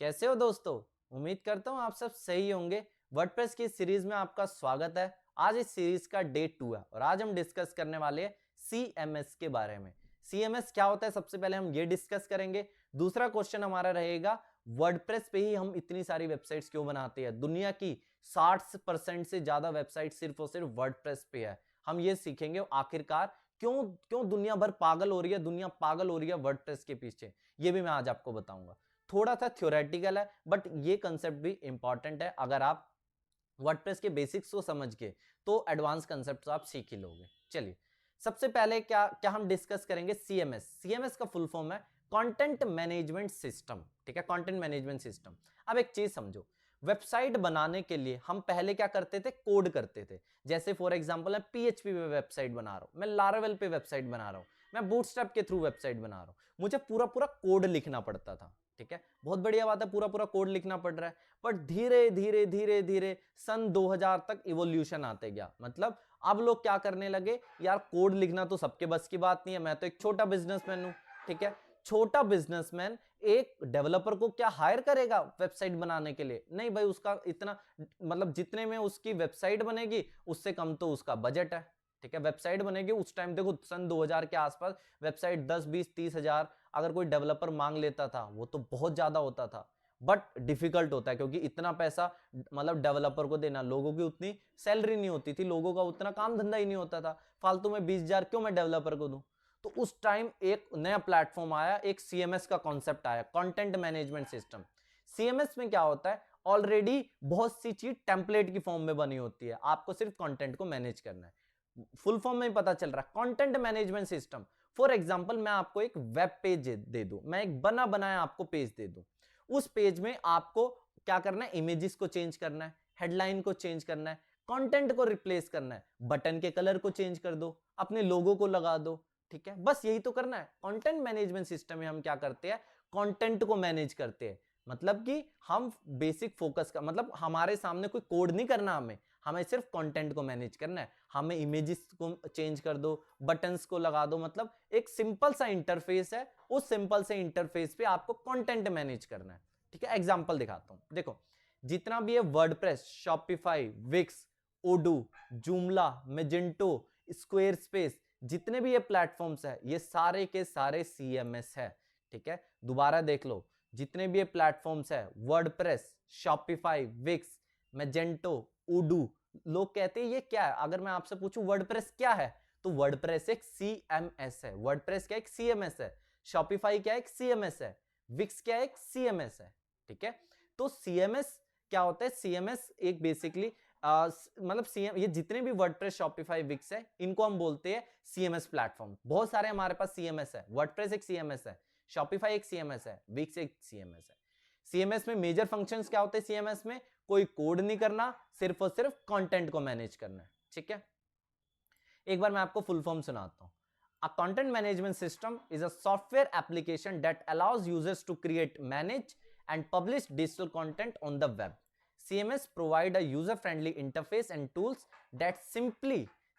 कैसे हो दोस्तों? उम्मीद करता हूँ आप सब सही होंगे। वर्डप्रेस की सीरीज में आपका स्वागत है। आज इस सीरीज का डे 2 है और आज हम डिस्कस करने वाले हैं सीएमएस के बारे में। सीएमएस क्या होता है सबसे पहले हम ये डिस्कस करेंगे। दूसरा क्वेश्चन हमारा रहेगा वर्डप्रेस पे ही हम इतनी सारी वेबसाइट्स क्यों बनाते हैं? दुनिया की 60% से ज्यादा वेबसाइट सिर्फ और सिर्फ वर्डप्रेस पे है। हम ये सीखेंगे आखिरकार क्यों क्यों दुनिया भर पागल हो रही है, दुनिया पागल हो रही है वर्डप्रेस के पीछे। ये भी मैं आज आपको बताऊंगा। थोड़ा सा थ्योरेटिकल है बट ये कंसेप्ट भी इंपॉर्टेंट है। अगर आप वर्डप्रेस के बेसिक्स को समझ के तो एडवांस कंसेप्ट तो आप सीख ही लोगे। चलिए सबसे पहले क्या क्या हम डिस्कस करेंगे सीएमएस। सीएमएस का फुल फॉर्म है कंटेंट मैनेजमेंट सिस्टम। ठीक है, कंटेंट मैनेजमेंट सिस्टम। अब एक चीज समझो, वेबसाइट बनाने के लिए हम पहले क्या करते थे? कोड करते थे। जैसे फॉर एग्जांपल मैं पीएचपी पे वेबसाइट बना रहा हूं, मैं लारावेल पे वेबसाइट बना रहा हूं, मैं बूटस्ट्रैप के थ्रू वेबसाइट बना रहा हूं, मुझे पूरा पूरा कोड लिखना पड़ता था। ठीक है, बहुत बढ़िया बात है, पूरा पूरा कोड लिखना पड़ रहा है। पर धीरे धीरे धीरे धीरे सन 2000 तक इवोल्यूशन आते गया। मतलब अब लोग क्या करने लगे, यार कोड लिखना तो सबके बस की बात नहीं है, मैं तो एक छोटा बिजनेसमैन हूं। ठीक है, छोटा बिजनेसमैन एक डेवलपर को क्या हायर करेगा वेबसाइट बनाने के लिए? नहीं भाई, उसका इतना मतलब जितने में उसकी वेबसाइट बनेगी उससे कम तो उसका बजट है। ठीक है, वेबसाइट बनेगी उस टाइम देखो सन 2000 के आसपास वेबसाइट 10 20 30 हजार अगर कोई डेवलपर मांग लेता था वो तो बहुत ज्यादा होता था। बट डिफिकल्ट होता है क्योंकि इतना पैसा मतलब डेवलपर को देना, लोगों की उतनी सैलरी नहीं होती थी, लोगों का उतना काम धंधा ही नहीं होता था। फालतू में 20,000 क्यों मैं डेवलपर को दूं? तो उस टाइम एक नया प्लेटफॉर्म आया, एक सीएमएस का कॉन्सेप्ट आया, कंटेंट मैनेजमेंट सिस्टम। सीएमएस में क्या होता है, ऑलरेडी बहुत सी चीज टेम्पलेट की फॉर्म में बनी होती है, आपको सिर्फ कंटेंट को मैनेज करना है। फुल फॉर्म में पता चल रहा है content management system. For example मैं आपको एक वेब पेज दे दूं, मैं एक बना बनाया आपको पेज दे दूं। उस पेज में आपको क्या करना है? इमेजेस को चेंज करना है, हेडलाइन को चेंज करना है, कंटेंट को रिप्लेस करना है, बटन के कलर को चेंज कर दो, अपने लोगो को लगा दो। ठीक है, बस यही तो करना है। कंटेंट मैनेजमेंट सिस्टम में हम क्या करते हैं? कंटेंट को मैनेज करते हैं। मतलब कि हम बेसिक फोकस का मतलब हमारे सामने कोई कोड नहीं करना, हमें सिर्फ कंटेंट को मैनेज करना है। हमें इमेजेस को चेंज कर दो, बटन्स को लगा दो, मतलब एक सिंपल सा इंटरफेस है, उस सिंपल से इंटरफेस पे आपको कंटेंट मैनेज करना है। ठीक है, एग्जांपल दिखाता हूं। देखो जितना भी है WordPress, Shopify, Wix, Odoo, Joomla, Magento, Squarespace, जितने भी ये प्लेटफॉर्म्स है ये सारे के सारे सीएमएस है। ठीक है, दोबारा देख लो, जितने भी ये प्लेटफॉर्म्स है वर्डप्रेस, शॉपिफाई, विक्स, मैजेंटो, ओडू, लोग कहते हैं ये क्या है? अगर मैं आपसे पूछूं वर्डप्रेस क्या है तो वर्डप्रेस एक सीएमएस है। वर्डप्रेस क्या एक सीएमएस है, शॉपिफाई क्या एक सीएमएस है, विक्स क्या एक सीएमएस है। ठीक है, तो सीएमएस क्या होता है? सीएमएस एक बेसिकली मतलब सीएम, ये जितने भी वर्डप्रेस, शॉपिफाई, विक्स है इनको हम बोलते हैं सीएमएस प्लेटफॉर्म। बहुत सारे हमारे पास सीएमएस है, वर्डप्रेस एक सीएमएस है, शॉपिफाई एक सीएमएस है, विक्स एक सीएमएस है। सीएमएस में मेजर फंक्शंस क्या होते हैं? सीएमएस में कोई कोड नहीं करना, सिर्फ और सिर्फ कंटेंट को मैनेज करना है। ठीक है, एक बार मैं आपको फुल फॉर्म सुनाता हूं। A content management system is a software application that allows users to create, manage, and publish digital content on the web. CMS provide a user-friendly interface and tools that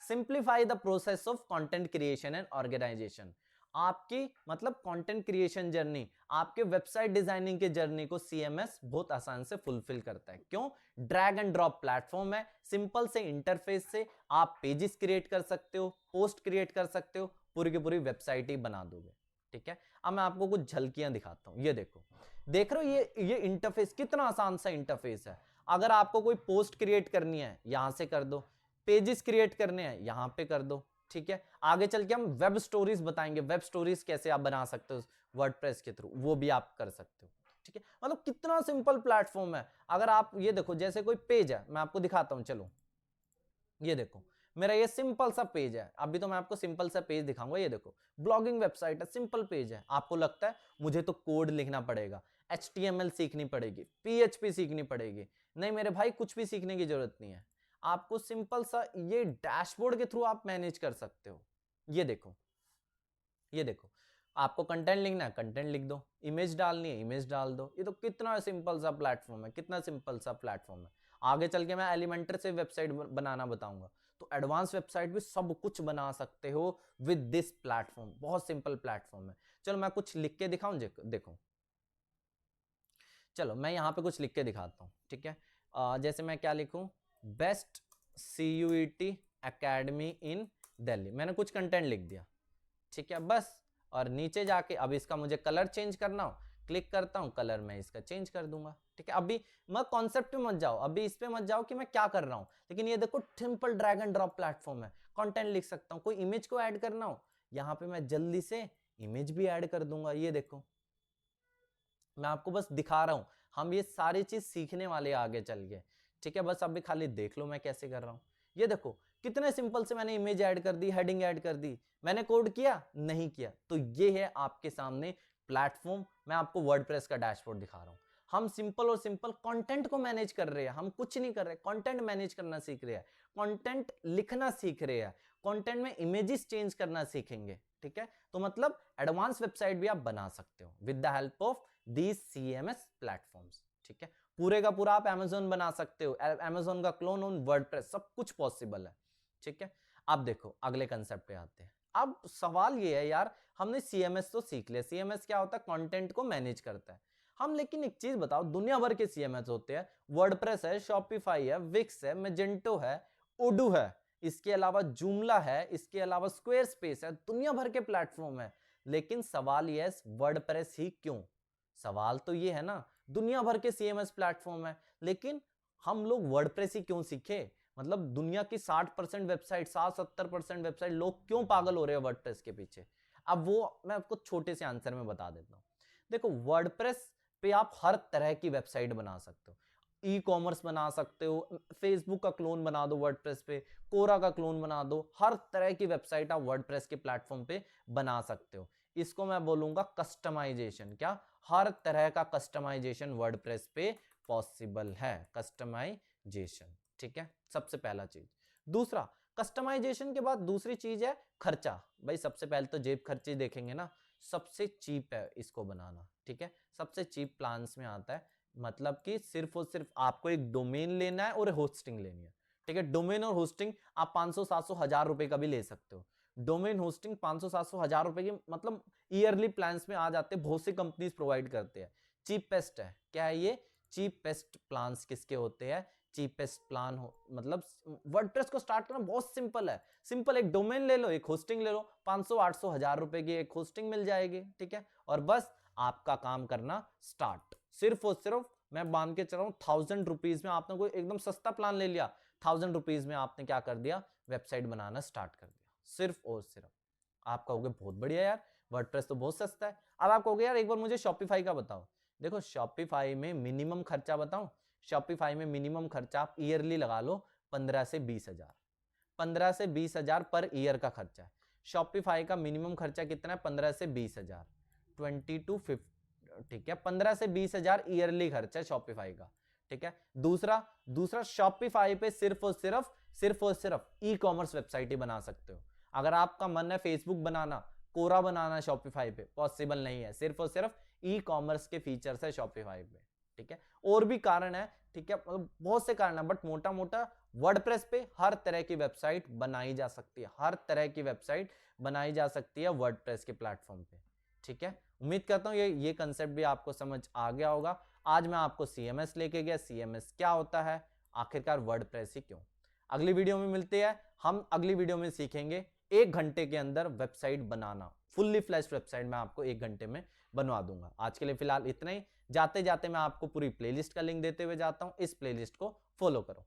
simplify the process of content creation and organization. आपकी मतलब content creation journey, आपके website designing के journey को CMS बहुत आसान से fulfil करता है। क्यों? ड्रैग एंड ड्रॉप प्लेटफॉर्म है, सिंपल से इंटरफेस से आप पेजेस क्रिएट कर सकते हो, पोस्ट क्रिएट कर सकते हो, पूरी की पूरी वेबसाइट ही बना दोगे। ठीक है, अब मैं आपको कुछ झलकियां दिखाता हूं। ये देखो, देख रहे हो ये इंटरफेस कितना आसान सा इंटरफेस है। अगर आपको कोई पोस्ट क्रिएट करनी है यहां से कर दो, पेजेस क्रिएट करने हैं यहां पे कर दो। ठीक है, आगे चल के हम वेब स्टोरीज बताएंगे, वेब स्टोरीज कैसे आप बना सकते हो वर्डप्रेस के थ्रू, वो भी आप कर सकते हो। ठीक है, मतलब कितना सिंपल प्लेटफॉर्म है। अगर आप ये देखो, जैसे कोई पेज है, मैं आपको दिखाता हूं, चलो ये देखो, मेरा ये सिंपल सा पेज है। अभी तो मैं आपको सिंपल सा पेज दिखाऊंगा। ये देखो, ब्लॉगिंग वेबसाइट है, सिंपल पेज है। आपको लगता है मुझे तो कोड लिखना पड़ेगा, HTML सीखनी पड़ेगी, PHP सीखनी पड़ेगी। नहीं मेरे भाई, कुछ भी सीखने की जरूरत नहीं है। आपको सिंपल सा ये डैशबोर्ड के थ्रू आप मैनेज कर सकते हो। ये देखो, ये देखो, आपको कंटेंट लिखना है कंटेंट लिख दो, इमेज डालनी है इमेज डाल दो। ये तो कितना सिंपल सा प्लेटफॉर्म है, कितना सिंपल सा प्लेटफॉर्म है। आगे चल के मैं एलिमेंटर से वेबसाइट बनाना बताऊंगा, तो एडवांस वेबसाइट भी सब कुछ बना सकते हो विद दिस प्लेटफॉर्म। बहुत सिंपल प्लेटफॉर्म है। चलो मैं कुछ लिख के दिखाऊं, देखो चलो मैं यहाँ पे कुछ लिख के दिखाता हूँ, ठीक है। जैसे मैं क्या लिखूँ, best CUET academy in Delhi, मैंने कुछ कंटेंट लिख दिया, ठीक है बस। और नीचे जाके अब इसका मुझे कलर चेंज करना हो, क्लिक करता हूँ, कलर मैं इसका चेंज कर दूंगा, ठीक है। अभी मैं कॉन्सेप्ट पे मत जाओ, अभी इस पे मत जाओ कि मैं क्या कर रहा हूँ, लेकिन ये देखो simple drag and drop platform है, कंटेंट लिख सकता हूँ। कोई इमेज को ऐड करना हो, यहाँ पे मैं जल्दी से इमेज भी ऐड कर दूंगा। ये देखो मैं आपको बस दिखा रहा हूँ, हम ये सारी चीज सीखने वाले आगे चल के, ठीक है। बस अभी खाली देख लो मैं कैसे कर रहा हूँ। ये देखो कितने सिंपल से मैंने इमेज ऐड कर दी, हेडिंग ऐड कर दी। मैंने कोड किया? नहीं किया। तो ये है आपके सामने प्लेटफॉर्म। मैं आपको वर्डप्रेस का डैशबोर्ड दिखा रहा हूँ। हम सिंपल और सिंपल कंटेंट को मैनेज कर रहे हैं, हम कुछ नहीं कर रहे, कंटेंट मैनेज करना सीख रहे हैं, कंटेंट लिखना सीख रहे हैं, कंटेंट में इमेजेस चेंज करना सीखेंगे, ठीक है। तो मतलब एडवांस वेबसाइट भी आप बना सकते हो with the help of these CMS platforms, ठीक है। पूरे का पूरा आप Amazon बना सकते हो, Amazon का क्लोन ऑन वर्डप्रेस, सब कुछ पॉसिबल है, ठीक है। अब देखो अगले कंसेप्ट पे आते हैं। अब सवाल ये है यार, हमने CMS तो सीख लिया, CMS क्या होता है, कंटेंट को मैनेज करता है। हम लेकिन एक चीज बताओ, दुनिया भर के CMS होते हैं, वर्डप्रेस है, शॉपिफाई है, विक्स है, मैजेंटो है, ओडू है, इसके अलावा जूमला है, इसके अलावा स्क्वायर स्पेस है, दुनिया भर के प्लेटफॉर्म है। लेकिन सवाल ये है वर्डप्रेस ही क्यों? सवाल तो ये है ना, दुनिया भर के CMS प्लेटफॉर्म है, लेकिन हम लोग वर्डप्रेस ही क्यों सीखे? मतलब दुनिया की 60% वेबसाइट, 60-70% वेबसाइट, लोग क्यों पागल हो रहे हैं वर्डप्रेस के पीछे? अब वो मैं आपको छोटे से आंसर में बता देता हूँ। देखो वर्डप्रेस पे आप हर तरह की वेबसाइट बना सकते हो, ई-कॉमर्स बना सकते हो, फेसबुक का क्लोन बना दो वर्डप्रेस पे, कोरा का क्लोन बना दो, हर तरह की वेबसाइट आप वर्डप्रेस के प्लेटफॉर्म पे बना सकते हो। इसको मैं बोलूंगा कस्टमाइजेशन। क्या? हर तरह का कस्टमाइजेशन वर्डप्रेस पे पॉसिबल है, कस्टमाइजेशन, ठीक है, सबसे पहला चीज। दूसरा, कस्टमाइजेशन के बाद दूसरी चीज है खर्चा। भाई सबसे पहले तो जेब खर्चे देखेंगे ना, सबसे चीप है इसको बनाना, ठीक है, सबसे चीप प्लान्स में आता है। मतलब कि सिर्फ और सिर्फ आपको एक डोमेन लेना है और होस्टिंग लेनी है, ठीक है। डोमेन और होस्टिंग आप 500-700 हजार रुपए का भी ले सकते हो। डोमेन होस्टिंग 500-700 हजार रुपए की, मतलब ईयरली प्लान्स में आ जाते हैं, बहुत सी कंपनीज प्रोवाइड करते हैं। चीपेस्ट है, क्या है ये? चीपेस्ट प्लान्स किसके होते हैं? चीपेस्ट प्लान हो, मतलब वर्डप्रेस को स्टार्ट करना बहुत सिंपल है। सिंपल, एक डोमेन ले लो, एक होस्टिंग ले लो, 500-800 हजार रुपए की एक होस्टिंग मिल जाएगी, ठीक है। और बस आपका काम करना स्टार्ट। सिर्फ और सिर्फ मैं बांध के चल रहा हूँ 1000 रुपीज में आपने कोई एकदम सस्ता प्लान ले लिया, 1000 रुपीज में आपने क्या कर दिया? वेबसाइट बनाना स्टार्ट कर दिया, सिर्फ और सिर्फ। आप कहोगे बहुत बढ़िया यार, वर्डप्रेस तो बहुत सस्ता है। अब आप कहोगे यार एक बार मुझे शॉपिफाई का बताओ। देखो शॉपिफाई में मिनिमम खर्चा बताऊं, शॉपिफाई में मिनिमम खर्चा आप ईयरली लगा लो 15 से 20 हजार, 15 से 20 हजार पर ईयर का खर्चा है। शॉपिफाई का मिनिमम खर्चा कितना है? 15 से 20 हजार, 20 to 50, ठीक है, 15 से 20 हजार ईयरली खर्चा है शॉपिफाई का, ठीक है। दूसरा शॉपिफाई पे सिर्फ और सिर्फ ई कॉमर्स वेबसाइट ही बना सकते हो। अगर आपका मन है फेसबुक बनाना, कोरा बनाना, शॉपिफाई पे पॉसिबल नहीं है। सिर्फ और सिर्फ ई कॉमर्स के फीचर्स है शॉपिफाई पे, ठीक है। और भी कारण है, ठीक है, मतलब बहुत से कारण है, बट मोटा मोटा वर्डप्रेस पे हर तरह की वेबसाइट बनाई जा सकती है, हर तरह की वेबसाइट बनाई जा सकती है वर्डप्रेस के प्लेटफॉर्म पे, ठीक है। उम्मीद करता हूँ ये कंसेप्ट भी आपको समझ आ गया होगा। आज मैं आपको CMS लेके गया, CMS क्या होता है, आखिरकार वर्डप्रेस ही क्यों। अगली वीडियो में मिलते हैं। हम अगली वीडियो में सीखेंगे 1 घंटे के अंदर वेबसाइट बनाना, फुल्ली फ्लैश्ड वेबसाइट मैं आपको 1 घंटे में बनवा दूंगा। आज के लिए फिलहाल इतना ही। जाते जाते मैं आपको पूरी प्लेलिस्ट का लिंक देते हुए जाता हूं, इस प्लेलिस्ट को फॉलो करो।